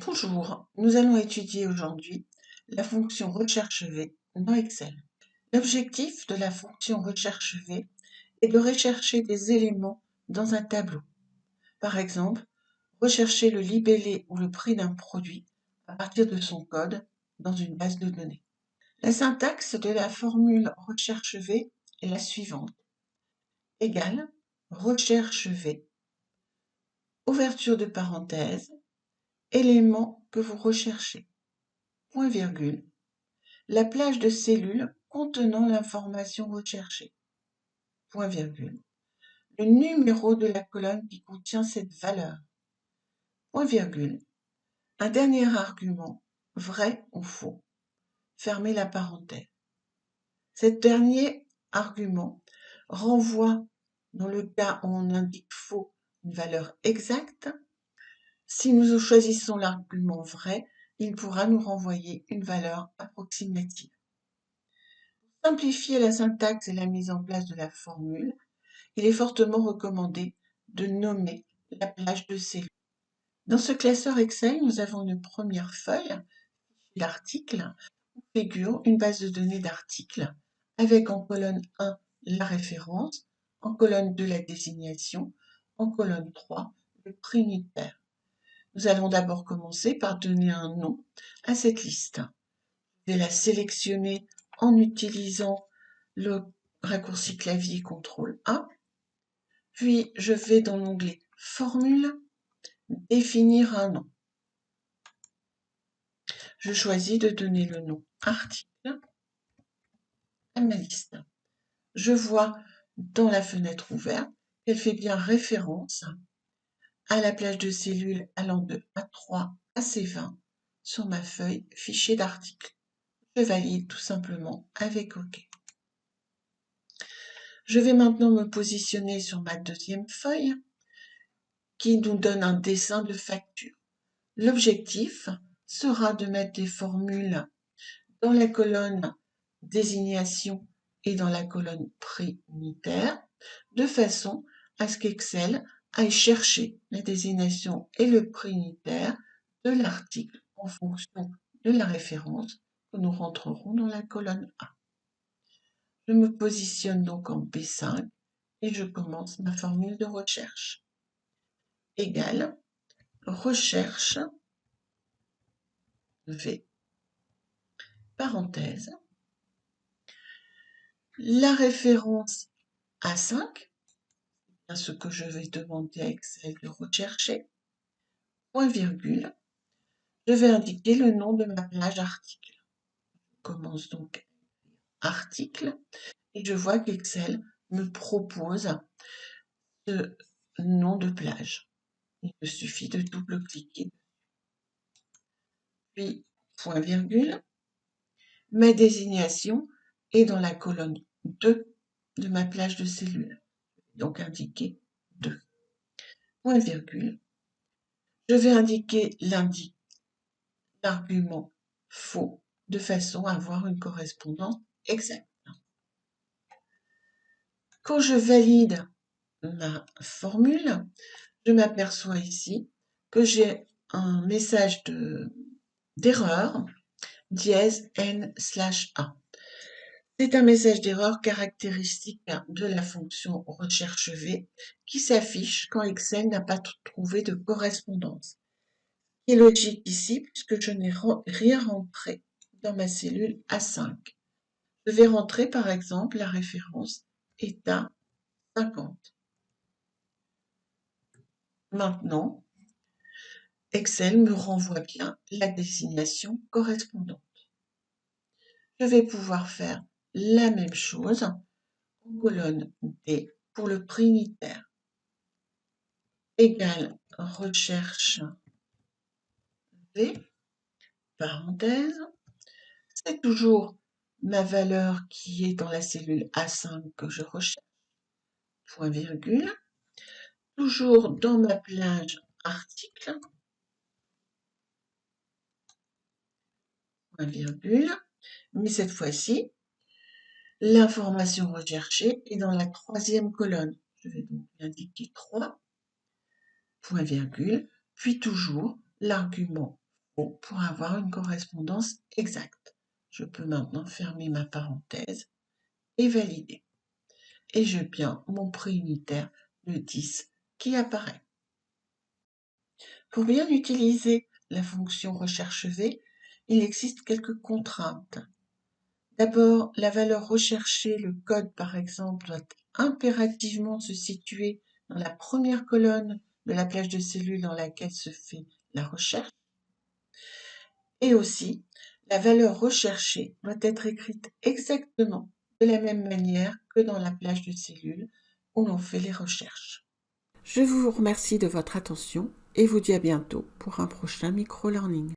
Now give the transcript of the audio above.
Bonjour, nous allons étudier aujourd'hui la fonction recherche V dans Excel. L'objectif de la fonction recherche V est de rechercher des éléments dans un tableau. Par exemple, rechercher le libellé ou le prix d'un produit à partir de son code dans une base de données. La syntaxe de la formule recherche V est la suivante. Égale recherche V, ouverture de parenthèse, élément que vous recherchez, point virgule, la plage de cellules contenant l'information recherchée, point virgule, le numéro de la colonne qui contient cette valeur, point virgule, un dernier argument, vrai ou faux, fermez la parenthèse. Cet dernier argument renvoie, dans le cas où on indique faux, une valeur exacte. Si nous choisissons l'argument vrai, il pourra nous renvoyer une valeur approximative. Pour simplifier la syntaxe et la mise en place de la formule, il est fortement recommandé de nommer la plage de cellules. Dans ce classeur Excel, nous avons une première feuille d'articles où figure une base de données d'articles avec en colonne 1 la référence, en colonne 2 la désignation, en colonne 3 le prix unitaire. Nous allons d'abord commencer par donner un nom à cette liste. Je vais la sélectionner en utilisant le raccourci clavier CTRL-A. Puis, je vais dans l'onglet Formule, définir un nom. Je choisis de donner le nom Article à ma liste. Je vois dans la fenêtre ouverte qu'elle fait bien référence à la plage de cellules allant de A3 à C20 sur ma feuille fichier d'articles. Je valide tout simplement avec OK. Je vais maintenant me positionner sur ma deuxième feuille qui nous donne un dessin de facture. L'objectif sera de mettre les formules dans la colonne désignation et dans la colonne prix unitaire, de façon à ce qu'Excel aille chercher la désignation et le prix unitaire de l'article en fonction de la référence que nous rentrerons dans la colonne A. Je me positionne donc en B5 et je commence ma formule de recherche. Égale recherche V, parenthèse, la référence A5, à ce que je vais demander à Excel de rechercher, point virgule, je vais indiquer le nom de ma plage article. Je commence donc article et je vois qu'Excel me propose ce nom de plage. Il me suffit de double-cliquer. Puis, point virgule, ma désignation est dans la colonne 2 de ma plage de cellules. Donc indiquer 2. Point virgule. Je vais indiquer l'argument faux de façon à avoir une correspondance exacte. Quand je valide ma formule, je m'aperçois ici que j'ai un message d'erreur dièse n/a. C'est un message d'erreur caractéristique de la fonction recherche V qui s'affiche quand Excel n'a pas trouvé de correspondance. Ce qui est logique ici puisque je n'ai rien rentré dans ma cellule A5. Je vais rentrer par exemple la référence état 50. Maintenant, Excel me renvoie bien la désignation correspondante. Je vais pouvoir faire la même chose en colonne D pour le prix unitaire. Égale recherche V, parenthèse, c'est toujours ma valeur qui est dans la cellule A5 que je recherche, point virgule, toujours dans ma plage article, point virgule, mais cette fois-ci, l'information recherchée est dans la troisième colonne. Je vais donc indiquer 3, point virgule, puis toujours l'argument Bon, pour avoir une correspondance exacte. Je peux maintenant fermer ma parenthèse et valider. Et j'ai bien mon prix unitaire de 10 qui apparaît. Pour bien utiliser la fonction recherche V, il existe quelques contraintes. D'abord, la valeur recherchée, le code par exemple, doit impérativement se situer dans la première colonne de la plage de cellules dans laquelle se fait la recherche. Et aussi, la valeur recherchée doit être écrite exactement de la même manière que dans la plage de cellules où l'on fait les recherches. Je vous remercie de votre attention et vous dis à bientôt pour un prochain micro-learning.